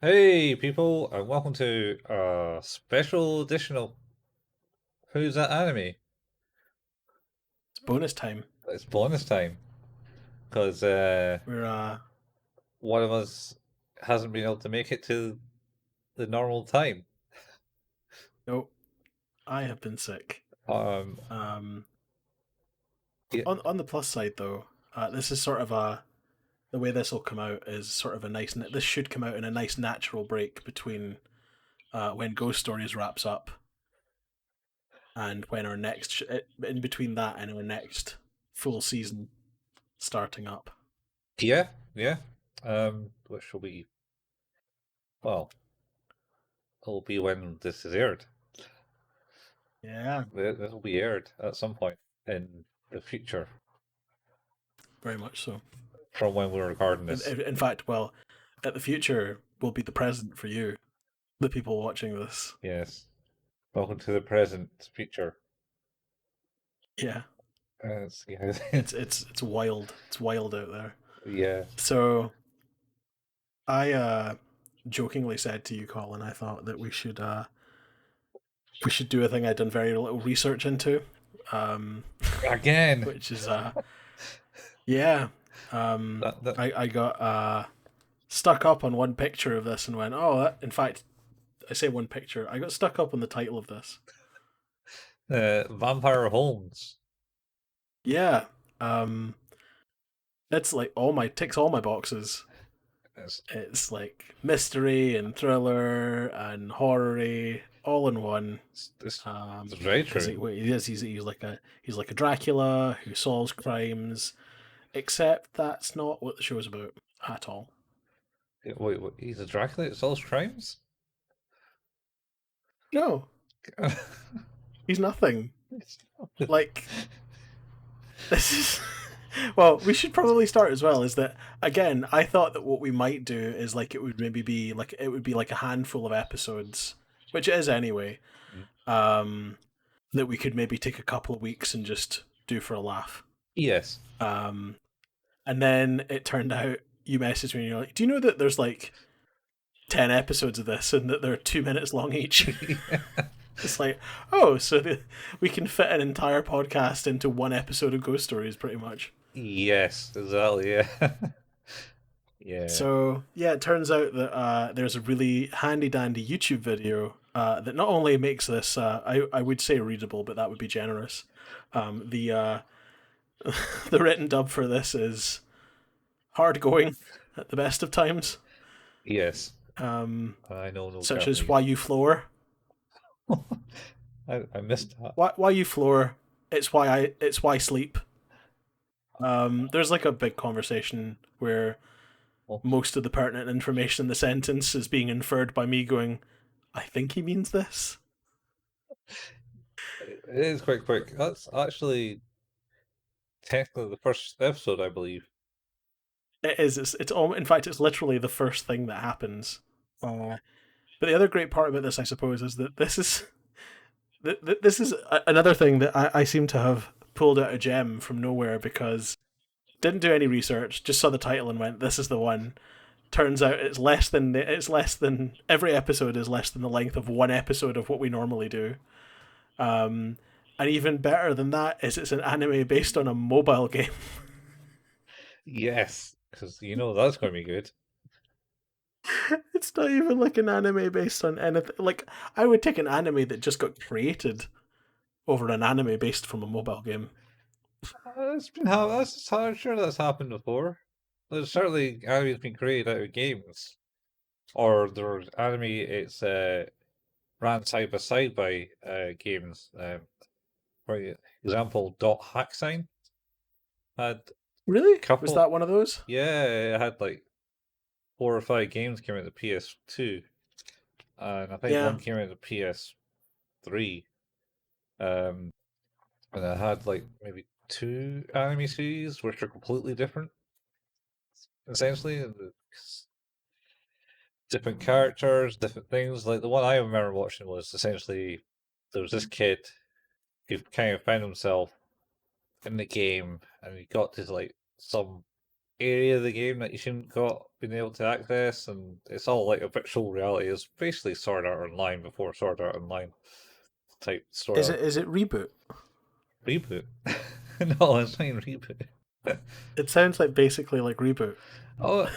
Hey people, and welcome to a special edition of Who's That Anime? It's bonus time. It's bonus time because We're one of us hasn't been able to make it to the normal time. no, I have been sick. Um, Um, yeah, on the plus side though, this is sort of the way this will come out is sort of a nice. This should come out in a nice natural break between when Ghost Stories wraps up and when our next in between that and our next full season starting up. yeah, yeah. Which will be well, it'll be when this is aired. Yeah, This will be aired at some point in the future very much so. from when we're recording In, this. in in fact, well, at the future will be the present for you, the people watching this. Yes. Welcome to the present future. Yeah, Yeah, it's wild. It's wild out there. yeah. So I jokingly said to you, Colin, I thought that we should do a thing I'd done very little research into, um, Again. which is yeah. That I got stuck up on one picture of this and went, oh, in fact, I say one picture. I got stuck up on the title of this. Vampire Holmes. Yeah, um, it's like all my ticks all my boxes. It's, It's like mystery and thriller and horror all in one. it's very Because true. he's like a Dracula who solves crimes, except that's not what the show's about at all. Wait, he's a Dracula that solves crimes? No, he's nothing. Like this is. Well, we should probably start as well. Is that again? I thought that what we might do is like it would maybe be like it would be like a handful of episodes, which it is anyway. Um, that we could maybe take a couple of weeks and just do for a laugh. Yes. Um, and then it turned out you messaged me and you're like, "Do you know that there's like 10 episodes of this and that they're 2 minutes long each?" It's like, oh, so we can fit an entire podcast into one episode of Ghost Stories, pretty much. Yes, exactly. Yeah. Yeah. So yeah, it turns out that there's a really handy dandy YouTube video that not only makes this, I would say readable, but that would be generous. The the written dub for this is hard going at the best of times, Yes. um, I know no such as Japanese. "Why You Floor." I missed that. Why you floor? It's why sleep. There's like a big conversation where Well, most of the pertinent information in the sentence is being inferred by me going, I think he means this. it is quite quick. That's actually technically the first episode, I believe. It is. It's all. In fact, it's literally the first thing that happens. But the other great part about this, I suppose, is that this is another thing that I seem to have pulled out a gem from nowhere because didn't do any research, just saw the title and went, "This is the one." Turns out it's less than every episode is less than the length of one episode of what we normally do. Um, and even better than that is it's an anime based on a mobile game. Yes, because you know that's going to be good. It's not even like an anime based on anything. Like I would take an anime that just got created over an anime based from a mobile game. It's been I'm sure that's happened before. There's certainly anime's been created out of games, or there's anime. It's ran side by side by games. For example, Dot Hack Sign had a Really? Was couple. that one of those? Yeah, it had like 4 or 5 games came out the PS2, and I think Yeah. one came out the PS3. Um, and it had like maybe 2 anime series which are completely different, essentially. Different characters, different things. Like the one I remember watching was essentially there was this kid who kind of found himself in the game, and he got to like some area of the game that you shouldn't got been able to access, and it's all like a virtual reality. It's basically Sword Art Online before Sword Art Online type story arc. Is it reboot? Reboot? No, it's not even reboot. It sounds like basically like reboot. Oh,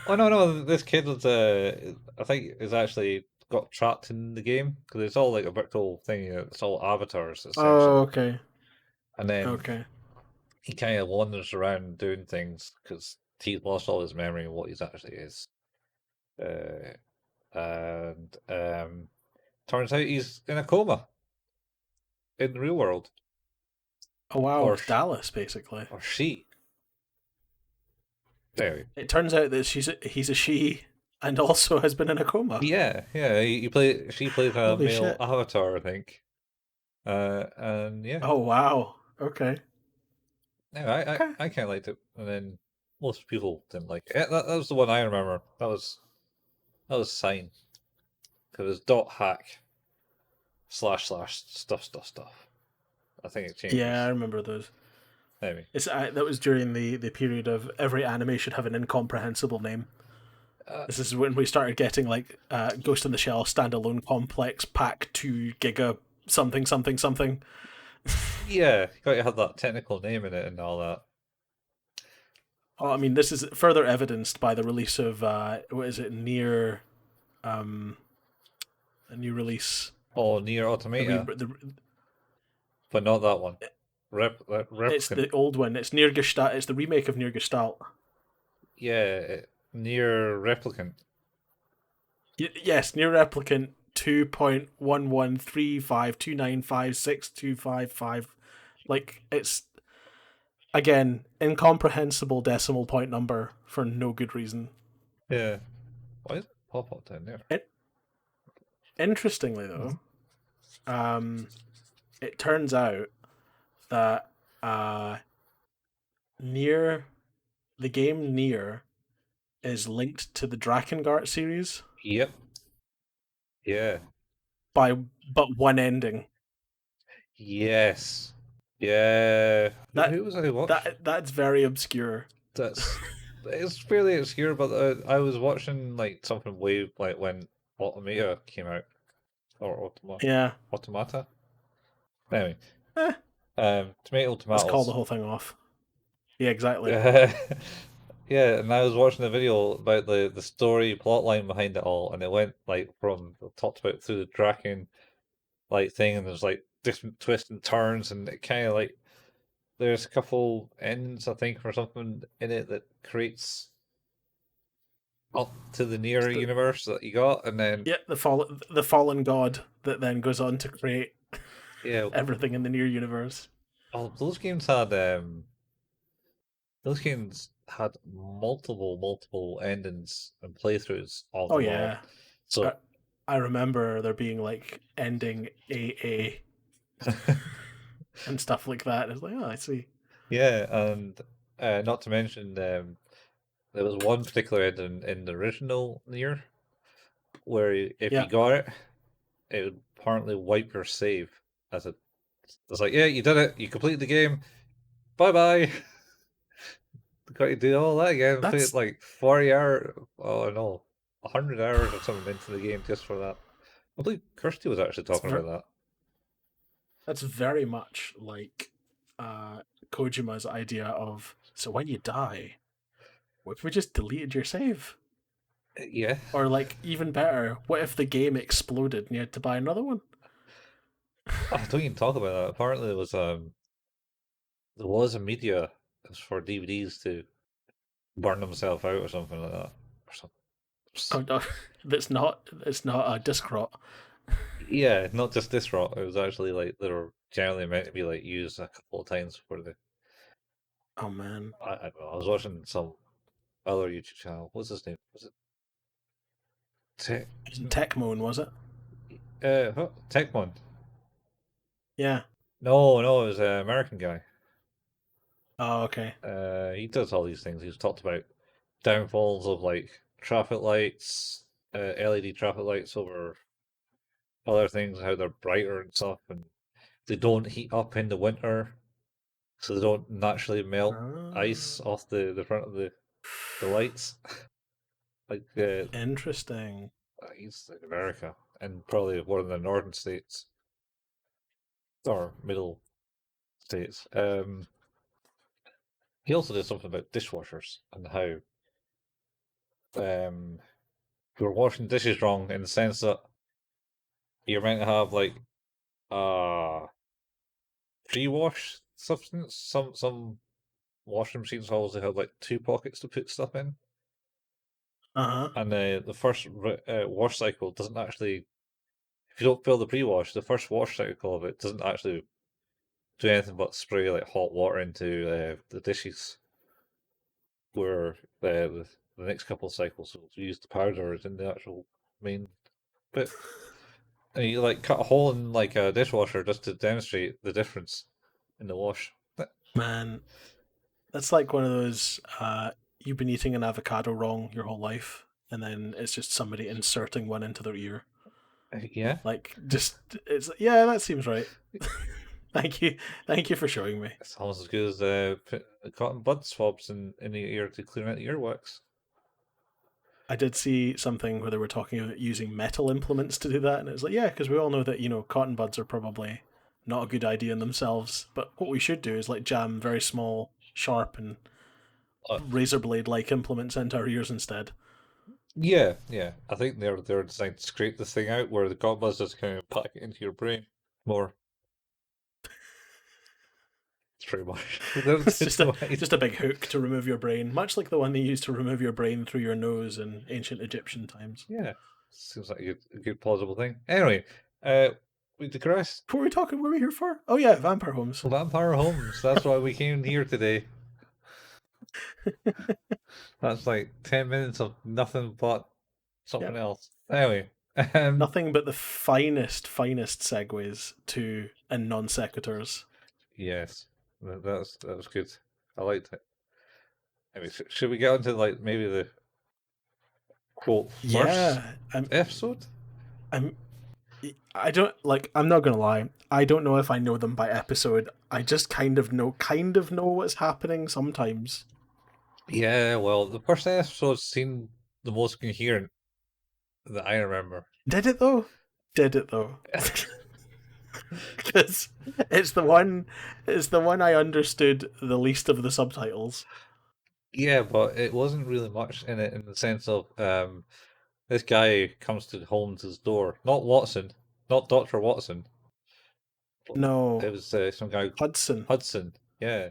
oh no, no! This kid was, I think, is actually got trapped in the game because it's all like a virtual thing. It's all avatars Oh, essentially, okay, and then okay. he kind of wanders around doing things because he's lost all his memory of what he's actually is. Uh, and turns out he's in a coma in the real world, Oh wow, or it's Dallas basically. or she. Anyway, It turns out that he's a she and also has been in a coma. yeah, yeah. She plays a Holy male shit. avatar, I think. And yeah, Oh wow. Okay. no, Okay. I kind of liked it, and then most people didn't like it. Yeah, that was the one I remember. That was Sign because it was dot hack slash slash stuff. I think it Yeah, I changes. remember those. Anyway, It's that was during the period of every anime should have an incomprehensible name. uh, This is when we started getting like Ghost in the Shell standalone complex pack 2 giga something something something. yeah, you got to have that technical name in it and all that. Oh, I mean, this is further evidenced by the release of what is it? Near a new release. Oh, Near Automata, but not that one. It's Replicant. the old one. It's Near Gestalt. It's the remake of Near Gestalt. Yeah, Near Replicant. Yes, Near Replicant 2.113529562555. Like it's again incomprehensible decimal point number for no good reason. Yeah. Why is it pop up down there? It, interestingly though, um, it turns out that near the game Near is linked to the Drakengard series Yep. Yeah. by but one ending. Yes. Yeah. That Who was I watch? that's very obscure. That's it's fairly obscure, but I was watching like something way like when Automata came out or Yeah. Automata. Anyway, Eh, tomato let's call the tomatoes. whole thing off. Yeah, exactly. Yeah, yeah, and I was watching a video about the story plot line behind it all, and it went like from talked about through the Draken like thing, and there's like different twists and turns, and it kind of like there's a couple ends I think or something in it that creates up to the It's nearer the universe that you got, and then yeah the fallen god that then goes on to create yeah, everything in the near universe. oh, those games had multiple endings and playthroughs of Oh them all. yeah, I, So I remember there being like ending AA and stuff like that. It's like, oh, I see. yeah, and not to mention there was one particular ending in the original Nier where if you Yeah, got it, it would apparently wipe your save as a it's like, yeah, you did it, you completed the game, bye bye. Got to do all that again, put that's like 40 hours, oh no, 100 hours or something into the game just for that. I believe Kirsty was actually that's talking about that. that's very much like Kojima's idea of so when you die, what if we just deleted your save? Yeah, Or like even better, what if the game exploded and you had to buy another one? oh, don't even talk about that. Apparently, there was a media for DVDs to burn themselves out or something like that. Or Oh something. no, it's not a disc rot. Yeah, not just this rot. It was actually like they were generally meant to be like used a couple of times for the. Oh man, I don't know. I was watching some other YouTube channel. What's his name? Was it Tech? it was in Tecmo, was it? Techmon? Yeah. No, no, it was an American guy. Oh okay. He does all these things. He's talked about downfalls of like traffic lights, LED traffic lights over other things, how they're brighter and stuff, and they don't heat up in the winter. so they don't naturally melt ice Ah, off the front of the lights. Like interesting. he's like America and probably one of the northern states or middle states. He also did something about dishwashers and how you're washing dishes wrong in the sense that you're meant to have like a pre-wash substance. Some washing machines always have like two pockets to put stuff in, Uh huh. and the first wash cycle doesn't actually. If you don't fill the pre-wash, the first wash cycle of it doesn't actually do anything but spray like hot water into the dishes. Where the next couple of cycles will use the powder in the actual main bit. And you like cut a hole in like a dishwasher just to demonstrate the difference in the wash. Man, that's like one of those. You've been eating an avocado wrong your whole life, and then it's just somebody inserting one into their ear. Yeah, Like, just it's yeah, that seems right. Thank you for showing me. it's almost as good as put cotton bud swabs in the ear to clean out the earwax. I did see something where they were talking about using metal implements to do that, and it was like, yeah, because we all know that cotton buds are probably not a good idea in themselves. But what we should do is like jam very small, sharp, and Uh, razor blade like implements into our ears instead. yeah, yeah. I think they're designed to scrape the thing out, where the cotton buds just kind of pack it into your brain more. It's pretty much It's it's the way. just a big hook to remove your brain, much like the one they used to remove your brain through your nose in ancient Egyptian times. Yeah, seems like a good plausible thing. Anyway, uh, we digress. What were we talking? What were we here for? Oh yeah, vampire homes. Vampire Homes. That's why we came here today. That's like 10 minutes of nothing but something Yep. else. Anyway, um, Nothing but the finest segues to and non sequiturs. yes, that was good. I liked it. Anyway, should we get on to like maybe the quote first Yeah, episode? I'm. I don't like. I'm not gonna lie. I don't know if I know them by episode. I just kind of know what's happening sometimes. Yeah, well, the first episode seemed the most coherent that I remember. Did it though? Did it though? Because it's the one. It's the one I understood the least of the subtitles. Yeah, but it wasn't really much in it in the sense of this guy comes to Holmes's door, not Watson, not Doctor Watson. It No, was some guy Hudson. Hudson. Yeah,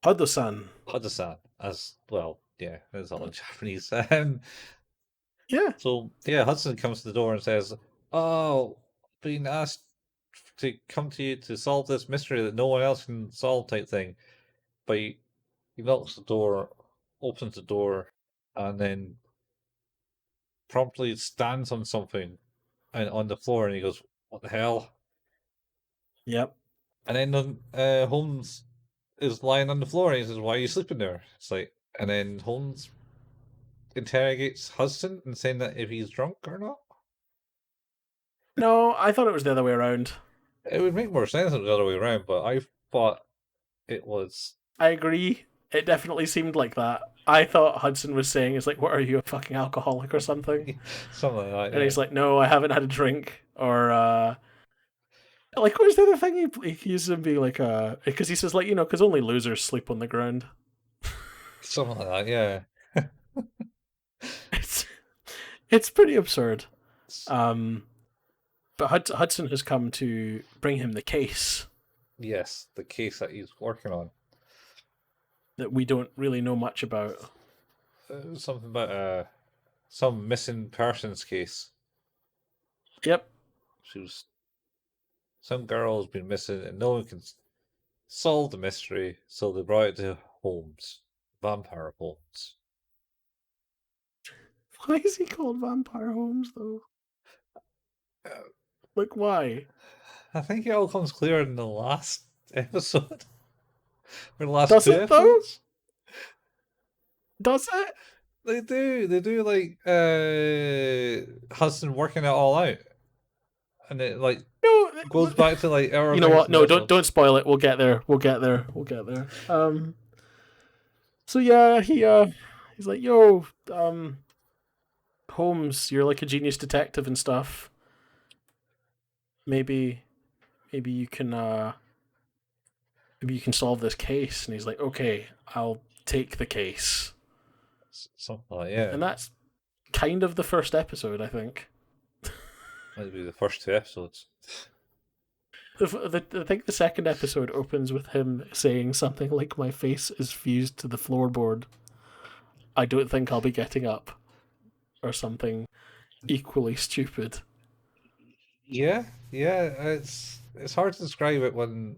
Hudson. Hudson as well. Yeah, it's all in Japanese. Yeah. So yeah, Hudson comes to the door and says, "Oh, being asked to come to you to solve this mystery that no one else can solve," type thing. But he knocks the door, opens the door, and then promptly stands on something and on the floor, and he goes, "What the hell?" Yep. And then Holmes is lying on the floor, and he says, "Why are you sleeping there?" It's like, and then Holmes interrogates Hudson and saying that if he's drunk or not. No, I thought it was the other way around. It would make more sense if it was the other way around, but I thought it was I agree. It definitely seemed like that. I thought Hudson was saying, "It's like, what are you, a fucking alcoholic or something?" something like that. And Yeah, he's like, "No, I haven't had a drink." Or like, what was the other thing he accuses him being like? Because he says like, because only losers sleep on the ground. something like that. Yeah. It's it's pretty absurd. S- Um, but Hudson has come to bring him the case yes, the case that he's working on. that we don't really know much about. Something about some missing persons case. Yep. She was some girl has been missing, and no one can solve the mystery, so they brought it to Holmes, Vampire Holmes. Why is he called Vampire Holmes though? Uh, Like, why? I think it all comes clear in the last episode, or the last Does two it though? episodes. Does it? They do. They do like Hudson working it all out, and it like No, goes back to like our You know what? No, mental. don't spoil it. We'll get there. So yeah, he's like, yo, Holmes, you're like a genius detective and stuff. Maybe you can maybe you can solve this case. And he's like, okay, I'll take the case. Something like, yeah. And that's kind of the first episode, I think. Might be the first 2 episodes. I think the second episode opens with him saying something like, "My face is fused to the floorboard. I don't think I'll be getting up," or something equally stupid. Yeah, yeah. It's hard to describe it when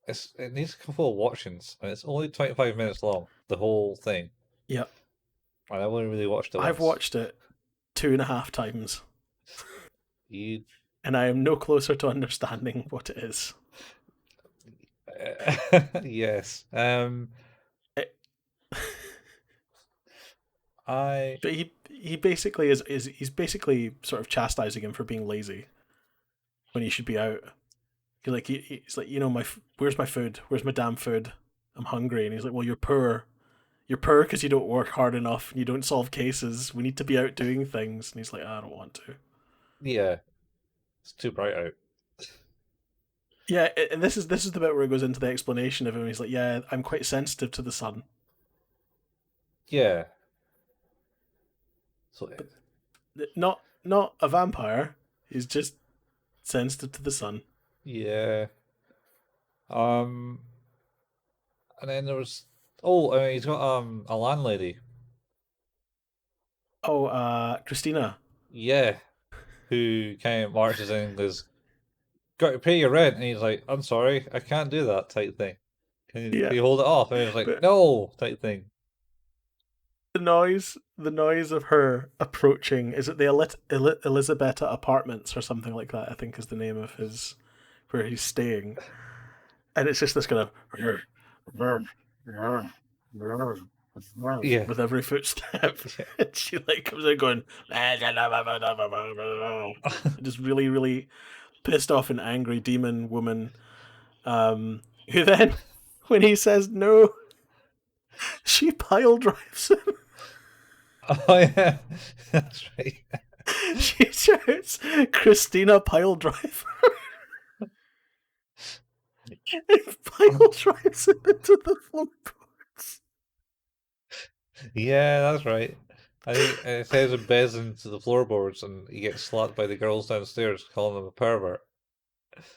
it needs a couple of watchings, and it's only 25 minutes long. The whole thing. Yep. And I only really watched it once. I've watched it 2.5 times. You... And I am no closer to understanding what it is. Yes. But he basically is he's basically sort of chastising him for being lazy when he should be out. He's like, you know, where's my food? Where's my damn food? I'm hungry. And he's like, well, you're poor. You're poor because you don't work hard enough and you don't solve cases. We need to be out doing things. And he's like, I don't want to. Yeah, it's too bright out. Yeah, and this is the bit where it goes into the explanation of him. He's like, yeah, I'm quite sensitive to the sun. Yeah. So not a vampire. He's just sensitive to the sun. Yeah. And then there was he's got a landlady. Oh, Christina. Yeah. Who kind of marches in and goes, got to pay your rent, and he's like, I'm sorry, I can't do that type thing. Can you hold it off? And he's like, no type thing. The noise of her approaching, is it the Elisabetta Apartments or something like that, I think is the name of his, where he's staying. And it's just this kind of with every footstep. And she like comes in going just really, really pissed off and angry demon woman, who then, when he says no, she pile drives him. Oh yeah, that's right. She shouts, Christina pile driver. And pile drives him into the floorboards. Yeah, that's right. I think it says a bez into the floorboards, and he gets slapped by the girls downstairs, calling him a pervert.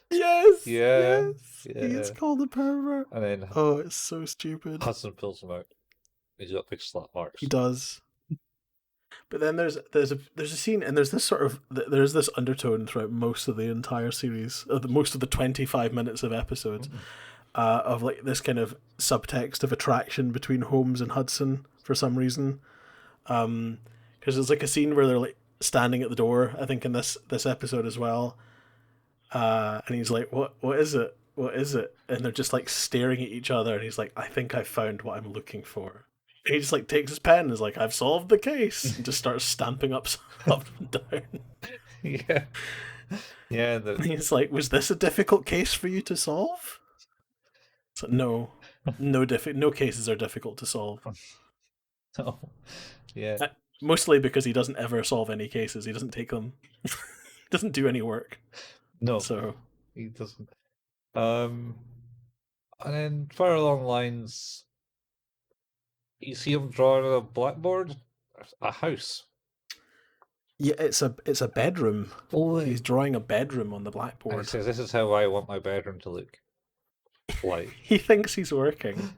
Yes. Yeah. He gets called a pervert. And then it's so stupid. Hudson pulls him out. He's got big slap marks. He does. But then there's a scene, and there's this undertone throughout most of the entire series, most of the 25 minutes of episodes, of like this kind of subtext of attraction between Holmes and Hudson for some reason. Because there's like a scene where they're like standing at the door, I think in this episode as well, and he's like, what is it? What is it? And they're just like staring at each other, and he's like, I think I found what I'm looking for. And he just like takes his pen and is like, I've solved the case, and just starts stamping up and down. Yeah. Yeah. And he's like, was this a difficult case for you to solve? So no cases are difficult to solve. Oh, yeah. Mostly because he doesn't ever solve any cases. He doesn't take them. He doesn't do any work. No. So he doesn't. And then further along lines, you see him drawing on a blackboard, a house. Yeah, it's a bedroom. Oh, he's drawing a bedroom on the blackboard. And he says, "This is how I want my bedroom to look." Like he thinks he's working.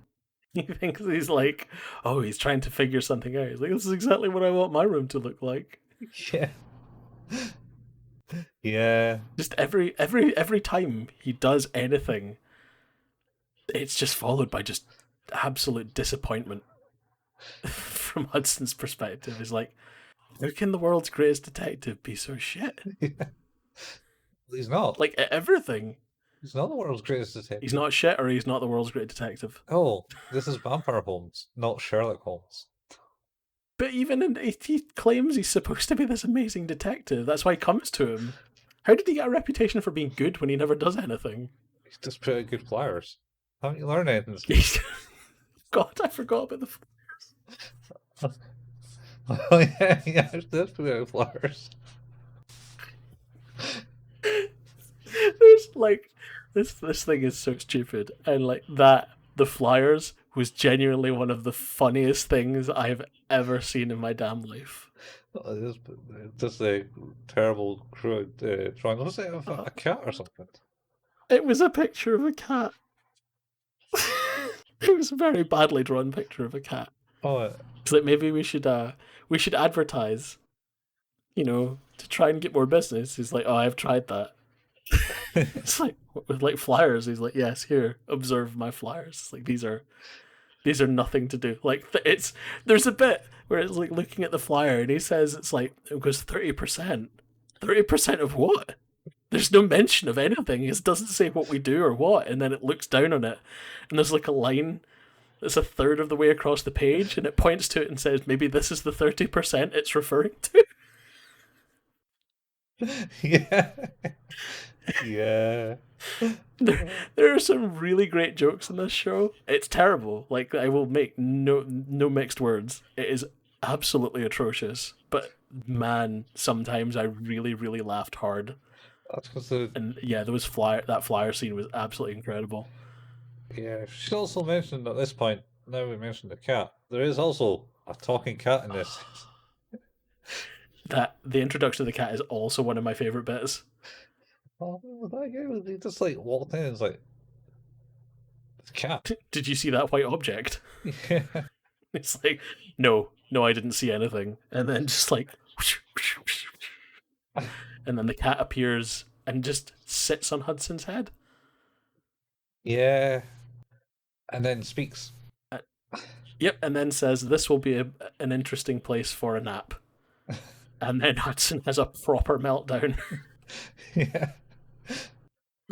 He thinks he's like, oh, he's trying to figure something out. He's like, this is exactly what I want my room to look like. Yeah. Yeah. Just every time he does anything, it's just followed by just absolute disappointment from Hudson's perspective. He's like, how can the world's greatest detective be so shit? Yeah. He's not. Like everything. He's not the world's greatest detective. He's not shit, or he's not the world's greatest detective. Oh, this is Vampire Holmes, not Sherlock Holmes. But even he claims he's supposed to be this amazing detective. That's why he comes to him. How did he get a reputation for being good when he never does anything? He's just pretty good flyers. Haven't you learned anything, Steve? God, I forgot about the. Oh yeah, yeah, that's pretty good flyers. There's like this thing is so stupid, and like that the flyers was genuinely one of the funniest things I've ever seen in my damn life. It's just a terrible crude drawing. Was it of Uh, a cat or something? it was a picture of a cat. It was a very badly drawn picture of a cat. Oh, It's like maybe we should advertise, you know, to try and get more business. He's like, oh, I've tried that. It's like with like flyers. He's like, yes, here, observe my flyers. It's like these are nothing to do. Like it's there's a bit where it's like looking at the flyer and he says it's like it goes 30%. 30% of what? There's no mention of anything. It doesn't say what we do or what, and then it looks down on it, and there's like a line that's a third of the way across the page, and it points to it and says maybe this is the 30% it's referring to. yeah, yeah. There are some really great jokes in this show. It's terrible. Like I will make no mixed words. It is absolutely atrocious. But man, sometimes I really laughed hard. That's because the And yeah, that flyer scene was absolutely incredible. yeah. She also mentioned at this point. Now we mentioned the cat. There is also a talking cat in this. That the introduction of the cat is also one of my favorite bits. Oh, that guy was he just like walked in and was like, it's a cat. Did you see that white object? Yeah. It's like, no, I didn't see anything. And then just like, and then the cat appears and just sits on Hudson's head. Yeah. And then speaks. Yep, and then says this will be an interesting place for a nap. And then Hudson has a proper meltdown. Yeah.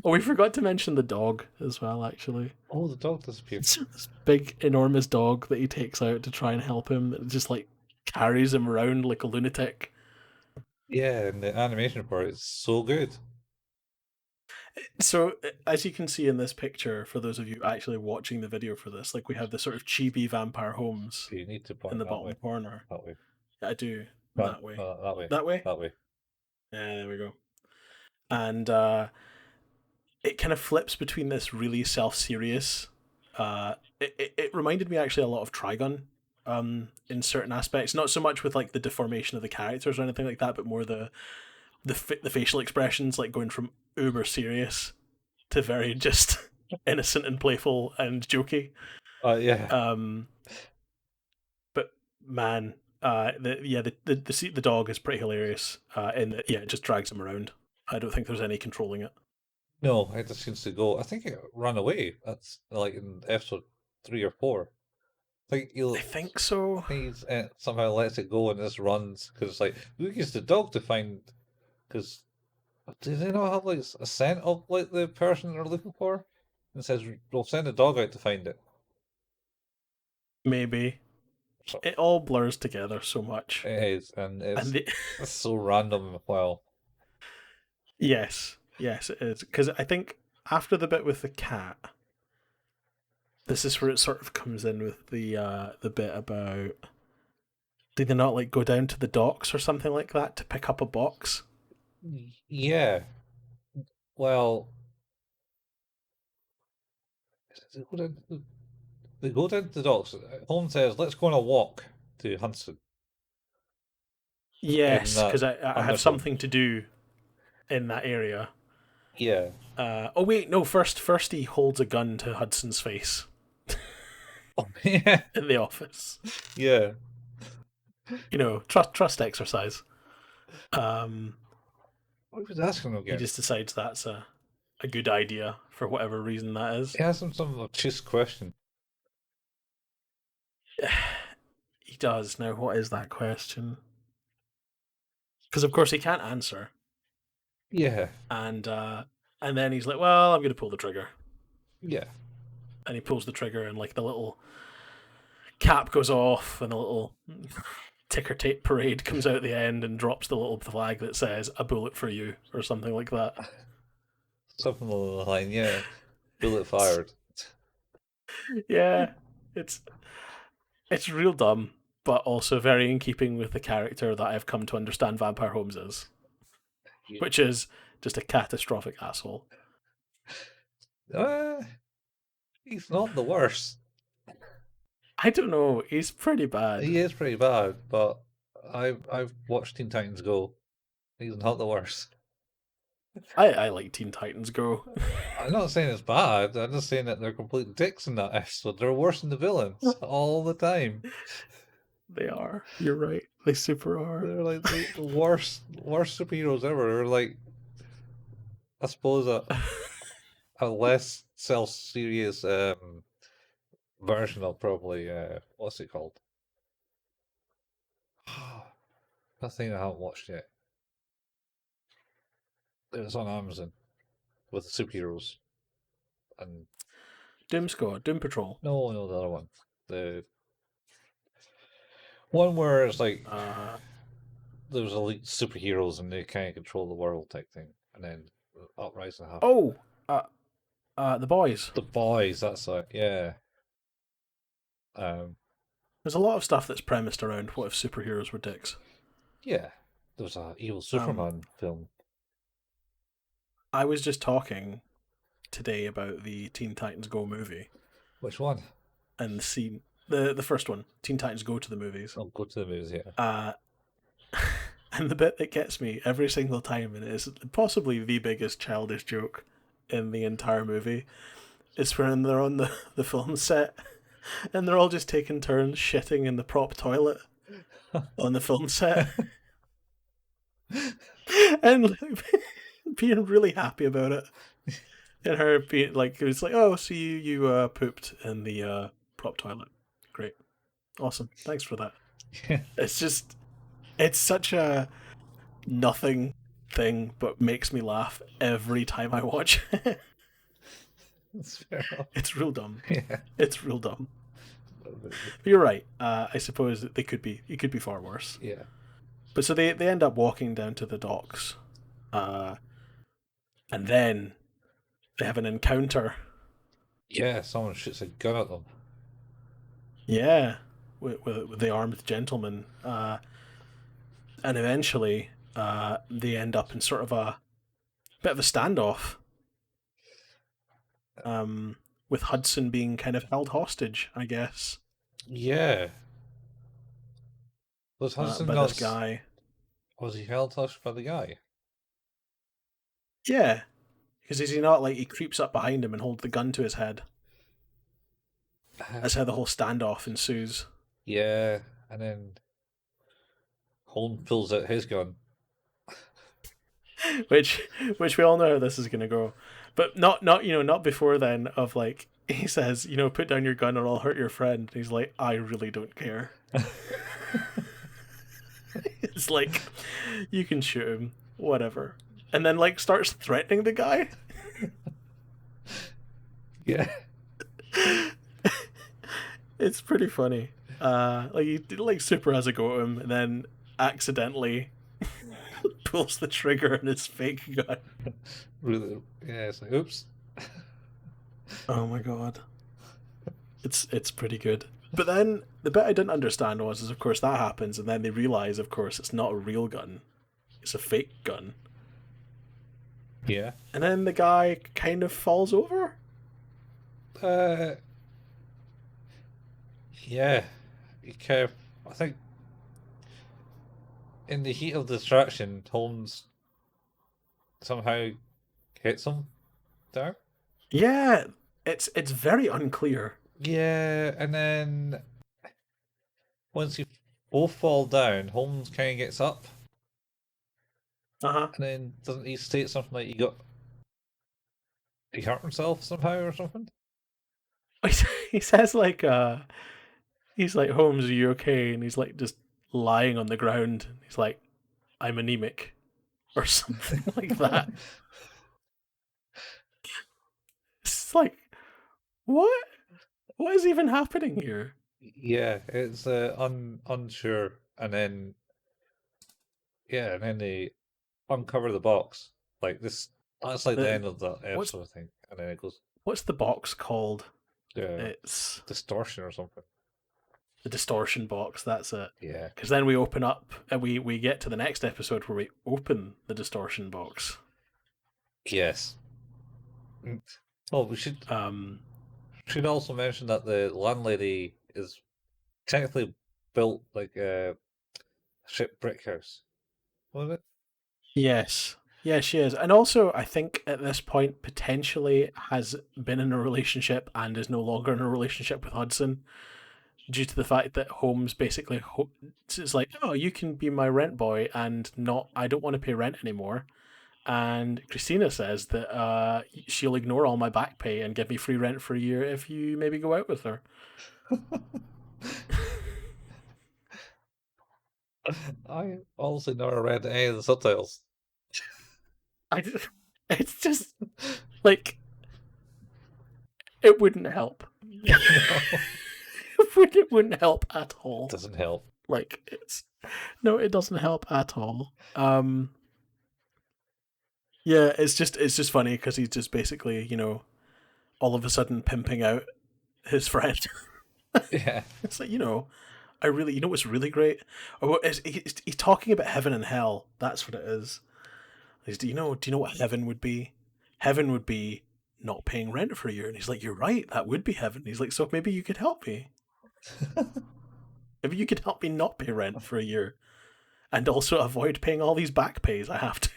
Oh, we forgot to mention the dog as well, actually. Oh, the dog disappeared. It's this big, enormous dog that he takes out to try and help him. It just like carries him around like a lunatic. Yeah, and the animation for it is so good. So, as you can see in this picture, for those of you actually watching the video for this, like we have the sort of chibi vampire Holmes So you need to in point the that bottom way. corner. That way. I do. No, That way. no, that way. That way? That way. Yeah, there we go. And it kind of flips between this really self-serious. It reminded me actually a lot of Trigun, in certain aspects. Not so much with like the deformation of the characters or anything like that, but more the facial expressions, like going from uber serious to very just innocent and playful and jokey. Yeah. But man, the dog is pretty hilarious. In that, yeah, it just drags him around. I don't think there's any controlling it. No, it just seems to go. I think it ran away. That's like in episode 3 or 4. I think I think so. he's somehow lets it go and just runs because it's like we use the dog to find. Because do they not have like a scent of like the person they're looking for? And it says we'll send the dog out to find it. Maybe So it all blurs together so much. it is, and And it's so random. Well, yes, it is because I think after the bit with the cat, this is where it sort of comes in with the bit about did they not like go down to the docks or something like that to pick up a box? yeah. Well, they go down they go down to the docks. Holmes says, "Let's go on a walk to Hudson." Yes, because I have undertone. something to do in that area. Yeah. Oh wait, no. First he holds a gun to Hudson's face Oh, yeah. in the office. Yeah. You know, trust exercise. What was asking him He again? just decides that's a good idea for whatever reason that is. He asked him some obtuse question. He does. Now, what is that question? Because of course he can't answer, Yeah. and then he's like, "Well, I'm going to pull the trigger," Yeah. and he pulls the trigger, and like the little cap goes off, and the little ticker tape parade comes out at the end and drops the little flag that says "a bullet for you" or something like that. Something along the line, yeah. Bullet fired. Yeah, it's it's real dumb, but also very in keeping with the character that I've come to understand Vampire Holmes is, which is just a catastrophic asshole. Uh, he's not the worst. I don't know. He's pretty bad. He is pretty bad, but I've watched Teen Titans Go. He's not the worst. I like Teen Titans Go. I'm not saying it's bad. I'm just saying that they're complete dicks in that episode. They're worse than the villains all the time. They are. You're right. They super are. They're like the worst superheroes ever. They're like, I suppose a less self-serious version of probably what's it called? That thing I haven't watched yet. It's on Amazon with the superheroes and Doom Squad, Doom Patrol. no, the other one, the one where it's like there's elite superheroes and they can't control the world type thing, and then uprising happens. Oh, The Boys. The Boys, that's it. Yeah. There's a lot of stuff that's premised around what if superheroes were dicks. Yeah. There's a evil Superman film. I was just talking today about the Teen Titans Go movie. Which one? And the scene, the first one, Teen Titans Go to the movies. I'll go to the movies, yeah. And the bit that gets me every single time, and it is possibly the biggest childish joke in the entire movie, is when they're on the film set and they're all just taking turns shitting in the prop toilet on the film set. And being really happy about it. And her being like, it was like, oh, so you pooped in the prop toilet. Great. Awesome. Thanks for that. It's just, it's such a nothing thing, but makes me laugh every time I watch it. That's fair enough. It's real dumb. Yeah. It's real dumb. But you're right. I suppose that it could be far worse. Yeah. But so they end up walking down to the docks. And then they have an encounter. Yeah, someone shoots a gun at them. Yeah. With the armed gentleman. And eventually they end up in sort of a bit of a standoff. With Hudson being kind of held hostage, I guess. Yeah. Was Hudson by not... this guy. Was he held hostage by the guy? Yeah. Because is he not like he creeps up behind him and holds the gun to his head? That's how the whole standoff ensues. Yeah, and then Holmes pulls out his gun. which we all know how this is gonna go. But not before then of like he says, put down your gun or I'll hurt your friend. And he's like, I really don't care. It's like, you can shoot him, whatever. And then like starts threatening the guy. Yeah. It's pretty funny. He super has a go at him and then accidentally pulls the trigger on his fake gun. Really? Yeah, it's like, oops. Oh my god. It's pretty good. But then the bit I didn't understand is of course that happens and then they realise of course it's not a real gun. It's a fake gun. Yeah. And then the guy kind of falls over. Yeah. I think in the heat of distraction, Holmes somehow hits him there. Yeah, it's very unclear. Yeah, and then once you both fall down, Holmes kind of gets up. Uh-huh. And then doesn't he state something like he hurt himself somehow or something? He says like he's like, Holmes, are you okay? And he's like just lying on the ground. He's like, I'm anemic or something like that. It's like, what is even happening here? Yeah, it's unsure. and then and then they uncover the box. Like this, that's like the The end of the what's episode, I think. And then it goes, what's the box called? yeah, It's distortion or something. the distortion box. That's it. Yeah. Because then we open up and we get to the next episode where we open the distortion box. Yes. Oh, we Um, should also mention that the landlady is technically built like a ship brick house. Was it? yes, yeah, she is, and also I think at this point potentially has been in a relationship and is no longer in a relationship with Hudson due to the fact that Holmes basically is like, oh, you can be my rent boy and not, I don't want to pay rent anymore. And Christina says that she'll ignore all my back pay and give me free rent for a year if you maybe go out with her. I also never read any of the subtitles. I just, it's just like it wouldn't help. No, It wouldn't help at all. doesn't help. Like it's no, it doesn't help at all. Yeah, it's just funny because he's just basically all of a sudden pimping out his friend. Yeah. It's like I really what's really great. Oh, he's talking about heaven and hell. That's what it is. Do you know what heaven would be? Heaven would be not paying rent for a year. And he's like, you're right, that would be heaven. He's like, so maybe you could help me. Maybe you could help me not pay rent for a year, and also avoid paying all these back pays I have to.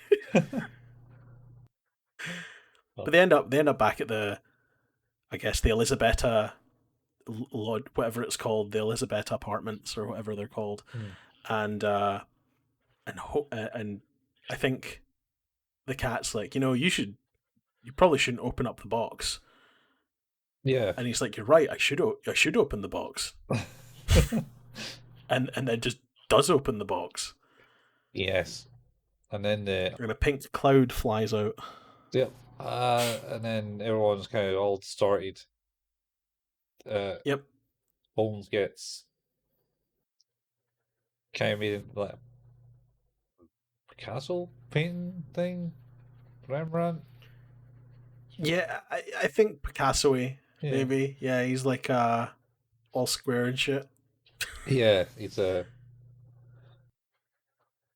But they end up back at I guess the Elisabetta Lodge, whatever it's called, the Elisabetta Apartments or whatever they're called, Hmm. and I think the cat's like, you probably shouldn't open up the box, Yeah. and he's like, you're right, I should open the box, and then just does open the box, Yes. And then and a pink cloud flies out. yep. And then everyone's kind of all distorted. Yep. Holmes gets kind of made into like a Picasso painting thing, Rembrandt. Yeah, I think Picasso-y, Yeah. maybe. Yeah, he's like all square and shit. Yeah.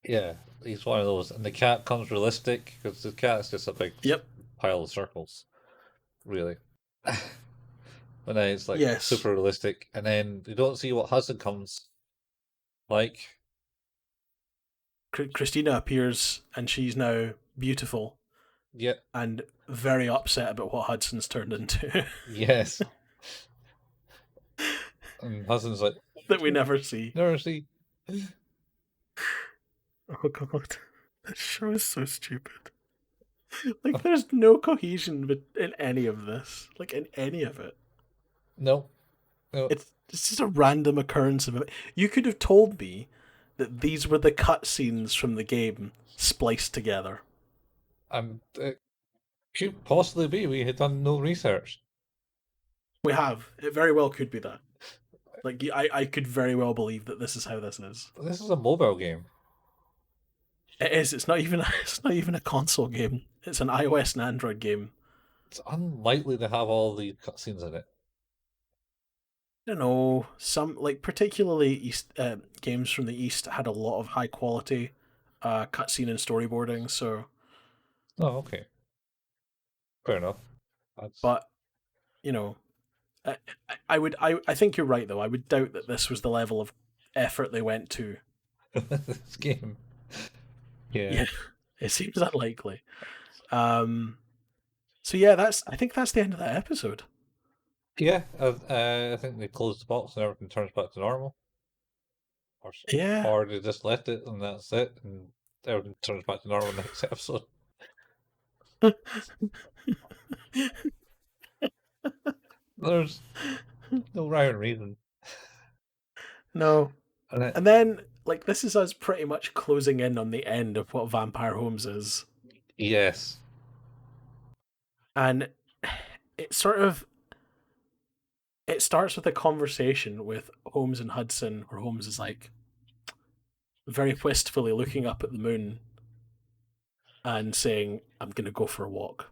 Yeah. He's one of those, and the cat comes realistic because the cat's just a big Yep. pile of circles, really. But then it's like Yes. super realistic, and then you don't see what Hudson comes like. Christina appears and she's now beautiful Yeah. and very upset about what Hudson's turned into. Yes. And Hudson's like, That we never see. never see. Oh god, that show is so stupid. Like, there's no cohesion in any of this. Like, in any of it, No. No. it's just a random occurrence of it. You could have told me that these were the cutscenes from the game spliced together. It could possibly be we had done no research. We have. It very well could be that. Like, I could very well believe that this is how this is. This is a mobile game. It is. It's not even. It's not even a console game. It's an iOS and Android game. It's unlikely to have all the cutscenes in it. I don't know. Some, like, particularly games from the East had a lot of high quality cutscene and storyboarding. So, Oh, okay. Fair enough. That's but you know, I, I think you're right though. I would doubt that this was the level of effort they went to. this game. Yeah. Yeah, it seems unlikely. So yeah, I think that's the end of that episode. Yeah. I think they closed the box and everything turns back to normal. Yeah. Or they just left it and that's it, and everything turns back to normal next episode. There's no rhyme or reason. No. And And then, like, this is us pretty much closing in on the end of what Vampire Homes is. yes. And it it starts with a conversation with Holmes and Hudson, where Holmes is like, very wistfully looking up at the moon and saying, "I'm going to go for a walk,"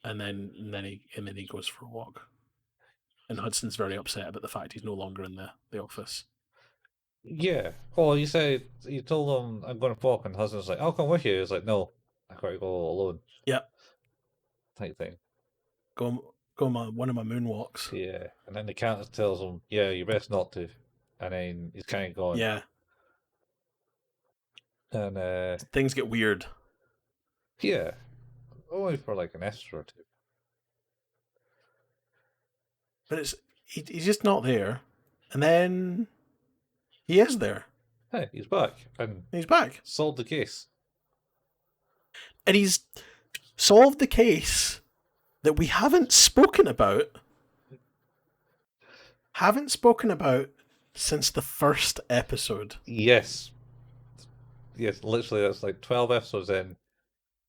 and then he goes for a walk. And Hudson's very upset about the fact he's no longer in the office. Yeah. Well, you said you told him I'm going to walk, and Hudson's like, "I'll come with you." He's like, "No, I gotta go alone." Yeah, Type thing. go on one of my moonwalks. Yeah. And then the cat tells him, "Yeah, you best not to." And then he's kind of gone. Yeah, And things get weird. yeah, only for like an extra or two. But he's just not there. And then he is there. Hey, he's back and He's back. solved the case. And he's solved the case that we haven't spoken about. Haven't spoken about since the first episode. Yes. Yes, literally, that's like 12 episodes in,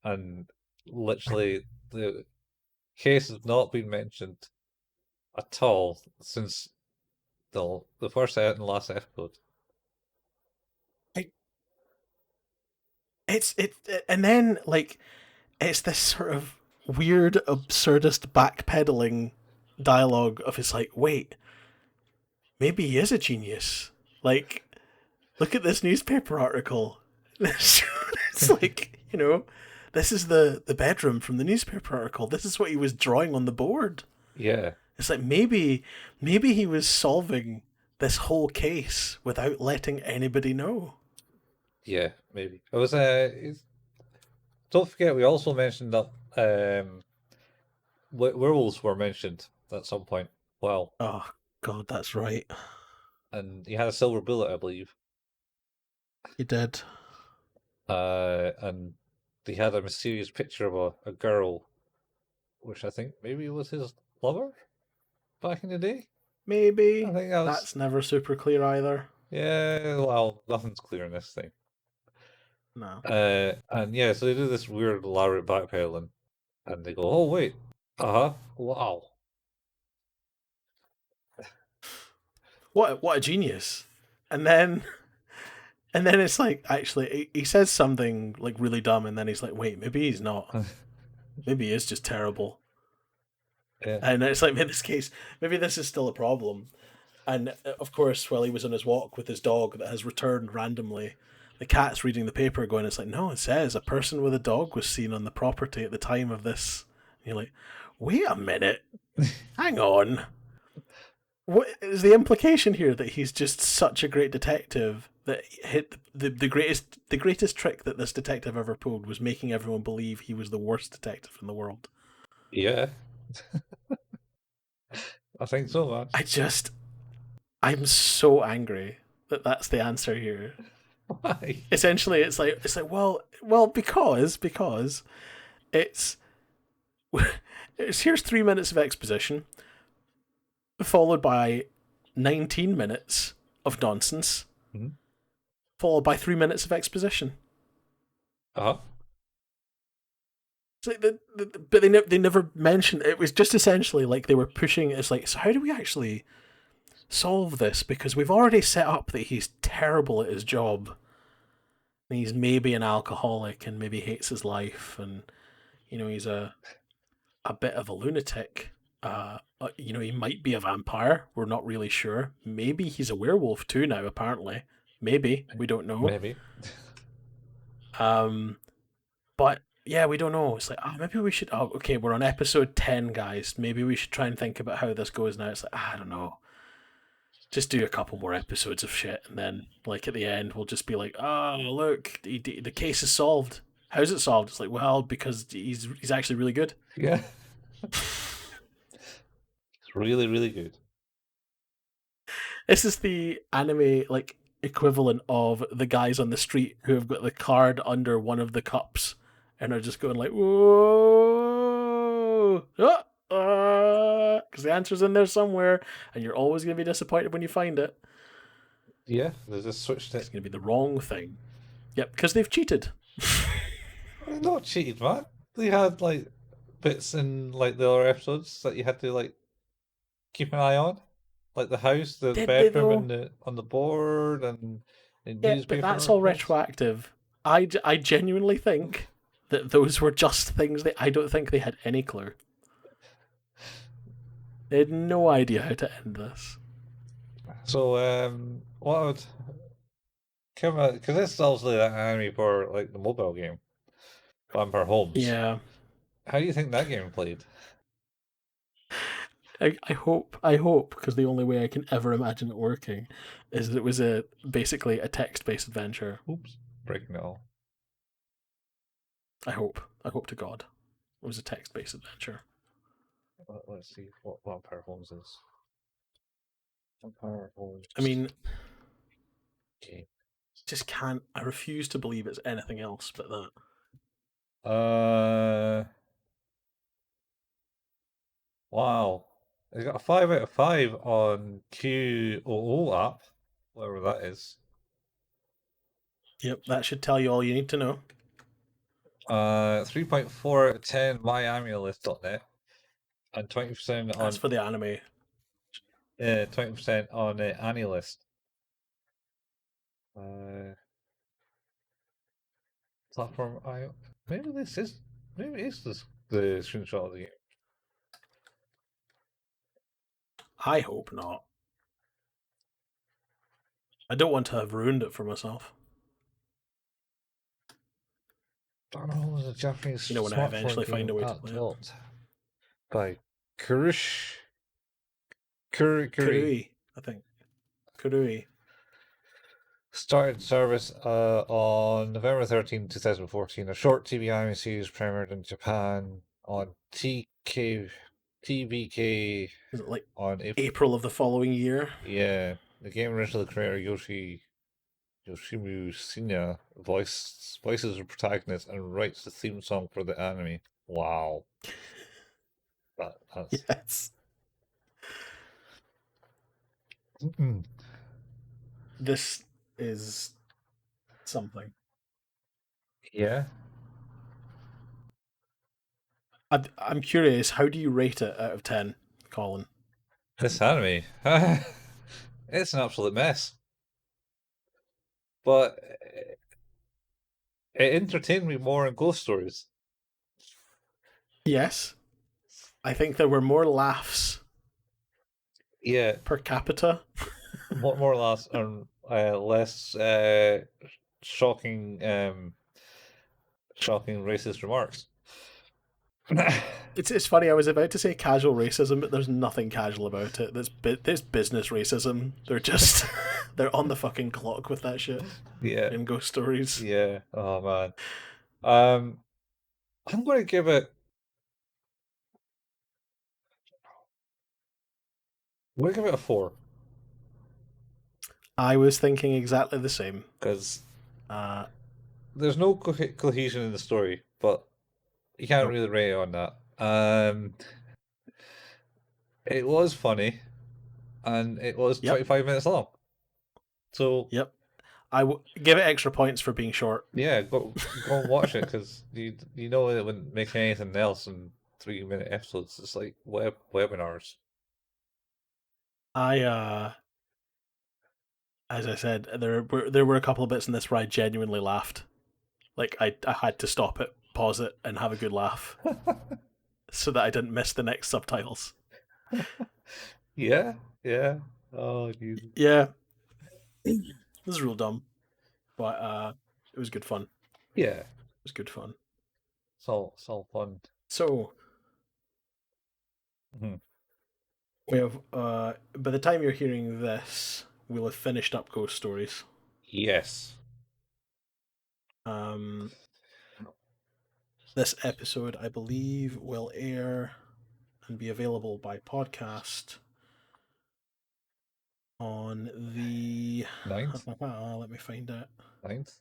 and literally the case has not been mentioned at all since the first and last episode. And then like it's this sort of weird absurdist backpedaling dialogue of it's like, wait, maybe he is a genius. Like, look at this newspaper article. It's like, this is the bedroom from the newspaper article. This is what he was drawing on the board. Yeah. It's like maybe he was solving this whole case without letting anybody know. Yeah, maybe. It was don't forget we also mentioned that werewolves were mentioned at some point. Well, Oh God, that's right. and he had a silver bullet, I believe. He did. And they had a mysterious picture of a girl, which I think maybe was his lover back in the day. Maybe. I think that was. That's never super clear either. Yeah, well, nothing's clear in this thing. No. And yeah, so they do this weird elaborate backpedaling, and they go, "Oh wait, wow." What a genius. And then it's like actually he says something like really dumb and then he's like, wait, maybe he's not. Maybe he is just terrible. Yeah. And it's like in this case, maybe this is still a problem. And of course, while he was on his walk with his dog that has returned randomly, the cat's reading the paper going, it's like, no, it says a person with a dog was seen on the property at the time of this. And you're like, wait a minute. Hang on. What is the implication here that he's just such a great detective that hit the greatest trick that this detective ever pulled was making everyone believe he was the worst detective in the world? Yeah. I think so, man. I'm so angry that that's the answer here. Why? Essentially, it's like well because it's here's 3 minutes of exposition followed by 19 minutes of nonsense, Mhm. followed by 3 minutes of exposition. Uh-huh. It's like but they never mentioned it. Was just essentially like they were pushing. It's like, so how do we actually solve this? Because we've already set up that he's terrible at his job. And he's maybe an alcoholic and maybe hates his life, and he's a bit of a lunatic. He might be a vampire. We're not really sure. Maybe he's a werewolf too now. Apparently, maybe we don't know. Maybe. But yeah, we don't know. It's like, maybe we should. Oh, okay, we're on episode 10, guys. Maybe we should try and think about how this goes now. It's like, I don't know. Just do a couple more episodes of shit, and then, like, at the end, we'll just be like, oh, look, the case is solved. How's it solved? It's like, well, because he's actually really good. Yeah. It's really, really good. This is the anime, like, equivalent of the guys on the street who have got the card under one of the cups and are just going like, whoa, because the answer's in there somewhere, and you're always going to be disappointed when you find it. Yeah, they just switched It's it. going to be the wrong thing. Yep, because they've cheated. They're not cheated, man. They had like bits in like the other episodes that you had to like keep an eye on, like the house, the Did they bedroom, though? and on the board, and in Yeah, but newspaper that's all reports. retroactive. I genuinely think that those were just things that I don't think they had any clue. They had no idea how to end this. So, what would come because this is obviously that anime for like the mobile game, Vampire Holmes. Yeah, How do you think that game played? I hope, because the only way I can ever imagine it working is that it was basically a text-based adventure. Oops, breaking it all. I hope to God, it was a text-based adventure. Let's see what Vampire Holmes is. Vampire Holmes I mean, game. just can't. I refuse to believe it's anything else but that. Wow. It's got a 5 out of 5 on QOO app, whatever that is. Yep, that should tell you all you need to know. 3.4 out of 10 myamulist.net and 20% That's on for the anime. 20% on Anilist. Platform I maybe this is maybe it's the screenshot of the game. I hope not. I don't want to have ruined it for myself. Darnold is a Japanese You know, when I smartphone eventually find game a way to app play it. developed by Kurui. Kurui, I think. Kurui. Started service on November 13, 2014. A short TV anime series premiered in Japan on TVK Is it like on April. April of the following year? Yeah, the game original creator Yoshimu Shinya voices the protagonist and writes the theme song for the anime. Wow, that's Yes. Mm-mm. This is something. Yeah. I'm curious, how do you rate it out of 10, Colin? This anime, it's an absolute mess, but it entertained me more in Ghost Stories. Yes. I think there were more laughs Yeah, per capita. more or less, and less shocking, shocking racist remarks. It's funny. I was about to say casual racism, but there's nothing casual about it. There's business racism. They're just they're on the fucking clock with that shit Yeah, in Ghost Stories. yeah. Oh man. Um, I'm going to give it. I'm going to give it a 4 I was thinking exactly the same. because Uh, there's no cohesion in the story, but you can't nope. really rate it on that. It was funny, and it was Yep. 25 minutes long. So Yep. Give it extra points for being short. yeah, go and watch it because you know it wouldn't make anything else in 3 minute episodes. It's like webinars. I as I said, there were a couple of bits in this where I genuinely laughed. Like I had to stop it, pause it, and have a good laugh so that I didn't miss the next subtitles. Yeah, yeah. Oh Jesus. Yeah, this is real dumb, but it was good fun. It Yeah, was good fun. it's all fun. So Mhm. we have by the time you're hearing this, we'll have finished up Ghost Stories. Yes. Um, this episode, I believe, will air and be available by podcast on the Ninth, let me find it. ninth.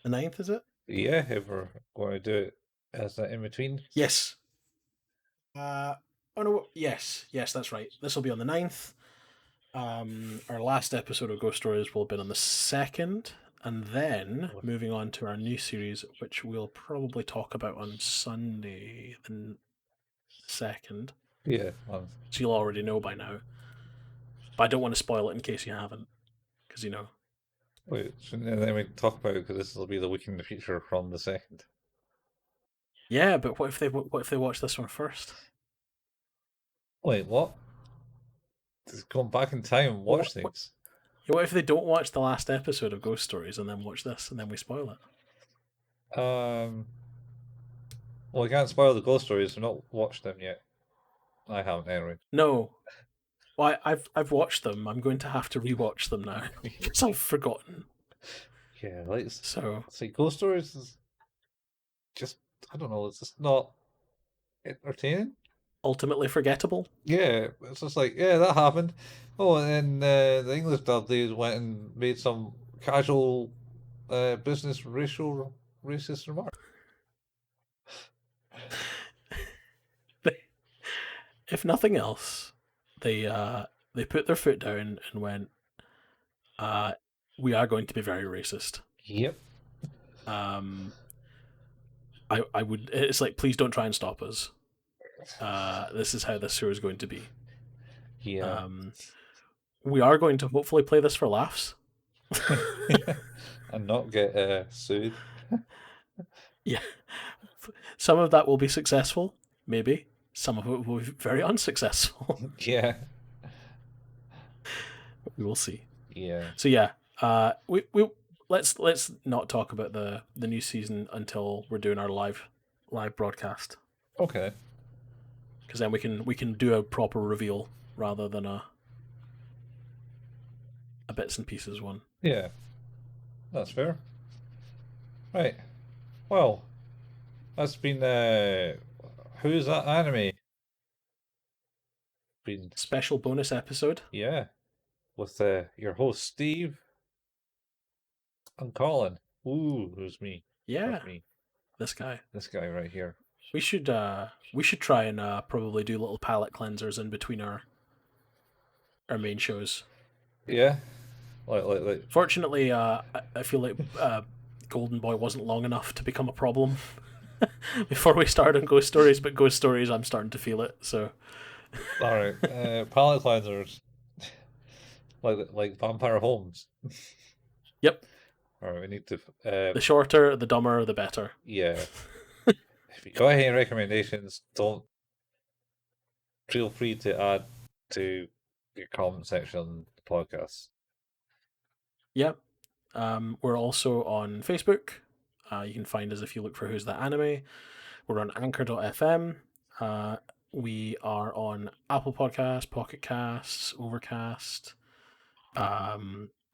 The 9th, is it? Yeah, if we're going to do it as an in between. Yes. Oh no, yes, that's right. This will be on the 9th. Our last episode of Ghost Stories will have been on the 2nd, and then moving on to our new series, which we'll probably talk about on Sunday, the 2nd. Yeah, So you'll already know by now. But I don't want to spoil it in case you haven't, because Wait, and then we talk about it because this will be the week in the future from the second. Yeah, but what if they watch this one first? Wait, what? Just going back in time and What watch what, things. what if they don't watch the last episode of Ghost Stories and then watch this and then we spoil it? Um, well, I can't spoil the ghost stories. I've not watched them yet. I haven't anyway. No. Well, I've watched them. I'm going to have to rewatch them now because I've forgotten. Yeah, like So see, ghost stories is just I don't know. It's just not entertaining. ultimately forgettable. Yeah, it's just like yeah, that happened. Oh, and then the English dub they went and made some casual business racial racist remark. If nothing else, they put their foot down and went, uh, "We are going to be very racist." Yep. Um, I would. It's like, please don't try and stop us. This is how this show is going to be. Yeah. Um, we are going to hopefully play this for laughs. And not get sued. Yeah, some of that will be successful, maybe. Some of it will be very unsuccessful. Yeah. We will see. Yeah. So yeah, we let's not talk about the new season until we're doing our live broadcast, Okay. because then we can do a proper reveal rather than a bits and pieces one. Yeah. That's fair. Right. Well, that's been who's that anime? Been Special bonus episode. yeah, with your host Steve and Colin. Ooh, who's me? Yeah, That's me. this guy. This guy right here. We should try and probably do little palette cleansers in between our main shows. Yeah. Like Fortunately, I feel like Golden Boy wasn't long enough to become a problem before we started on Ghost Stories, but Ghost Stories, I'm starting to feel it. So all right. Palette cleansers like Vampire Holmes. yep, All right, we need to the shorter, the dumber, the better. yeah. If you got any recommendations, don't feel free to add to your comment section on the podcast. Yep. We're also on Facebook. You can find us if you look for Who's That Anime. We're on Anchor.fm. We are on Apple Podcasts, Pocket Casts, Overcast,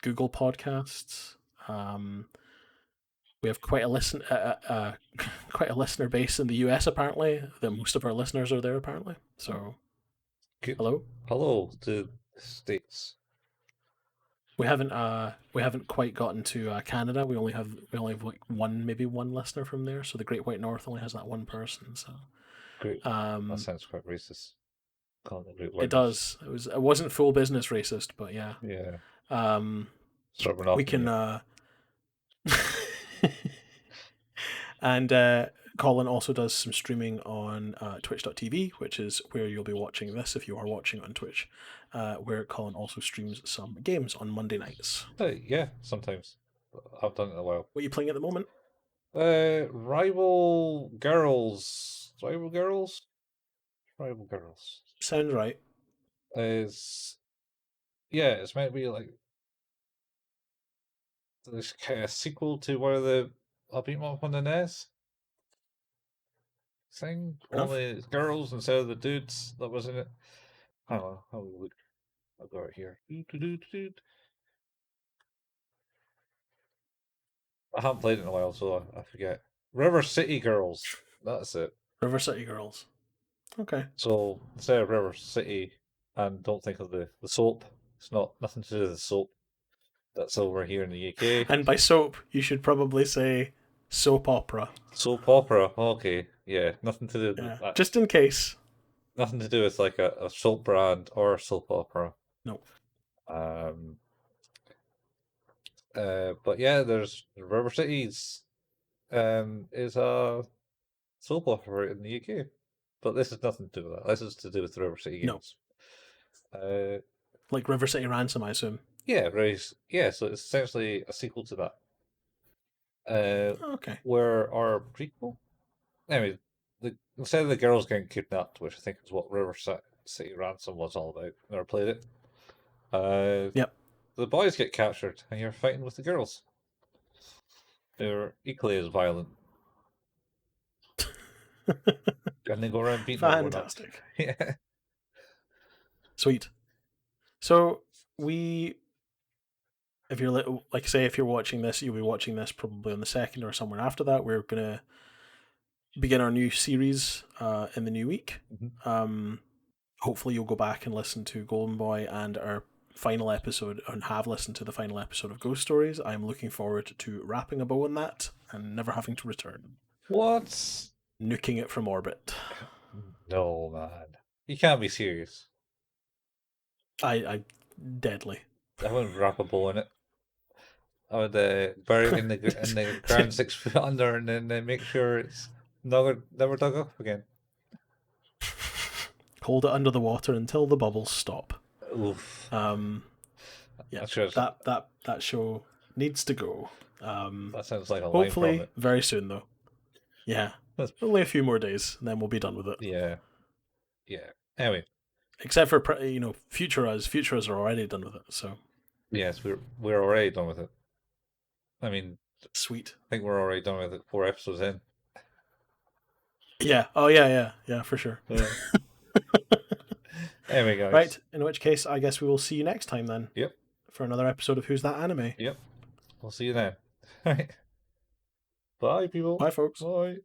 Google Podcasts. We have quite a quite a listener base in the US. Apparently, that most of our listeners are there. Apparently, so Good. hello. Hello to the States. We haven't quite gotten to Canada. We only have like maybe one listener from there. So the Great White North only has that one person. So Great. That um, sounds quite racist. Calling it Great it Whiteness. does. It wasn't full business racist, but yeah. Yeah. Um, Start we monopoly. can and Colin also does some streaming on twitch.tv, which is where you'll be watching this if you are watching on Twitch, where Colin also streams some games on Monday nights. Yeah, sometimes. I've done it in a while. What are you playing at the moment? Rival Girls. Rival Girls? Rival Girls. Sounds right. Is yeah, it's meant to be like this kind of sequel to one of the I'll beat 'em up on the NES thing. Only it's girls instead of the dudes that was in it. I don't know. How we look. I've got it here. I haven't played it in a while, so I forget. River City Girls. That's it. River City Girls. Okay. So instead of River City, and don't think of the soap. It's not nothing to do with the soap that's over here in the UK. And by soap, you should probably say soap opera. Soap opera. Okay, yeah, nothing to do with Yeah. that. Just in case. Nothing to do with like a soap brand or a soap opera. No. Um. But yeah, there's River Cities. Is a soap opera in the UK, but this has nothing to do with that. This is to do with the River City No. games. Uh, Like River City Ransom, I assume. Yeah, yeah. So it's essentially a sequel to that. Okay. Where our prequel. Anyway, instead of the girls getting kidnapped, which I think is what River City Ransom was all about. Never played it. Yep. The boys get captured, and you're fighting with the girls. They're equally as violent, and they go around beating everyone up. Fantastic. Yeah. Sweet. So we, if you're like say if you're watching this, you'll be watching this probably on the second or somewhere after that. We're gonna begin our new series in the new week. Mhm. Hopefully you'll go back and listen to Golden Boy and our final episode, and have listened to the final episode of Ghost Stories. I'm looking forward to wrapping a bow on that and never having to return. What? Nuking it from orbit. No, man. You can't be serious. I deadly. I wouldn't wrap a bow in it. I would bury it in the ground 6 foot under, and then make sure it's never dug up again. Hold it under the water until the bubbles stop. Oof. Yeah, That's just, that show needs to go. that sounds like a line from Hopefully it. very soon though. Yeah, only a few more days, and then we'll be done with it. Yeah. Yeah. Anyway. Except for future us are already done with it. So yes, we're already done with it. I mean, sweet. I think we're already done with it 4 episodes in. Yeah. Oh yeah, for sure. Anyway, guys. Right. In which case, I guess we will see you next time then. Yep. For another episode of Who's That Anime? Yep. We'll see you then. Bye, people. Bye, folks. Bye.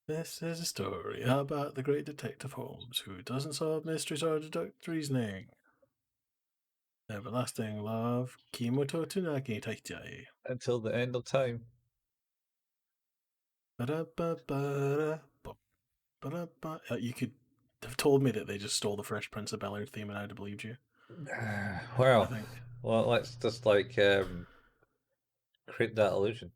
This is a story about the great detective Holmes, who doesn't solve mysteries or deduct reasoning. Everlasting love, Kimoto Tsunagi Taitai. Until the end of time. You could have told me that they just stole the Fresh Prince of Bel-Air theme, and I'd have believed you. Well, I think. let's just create that illusion.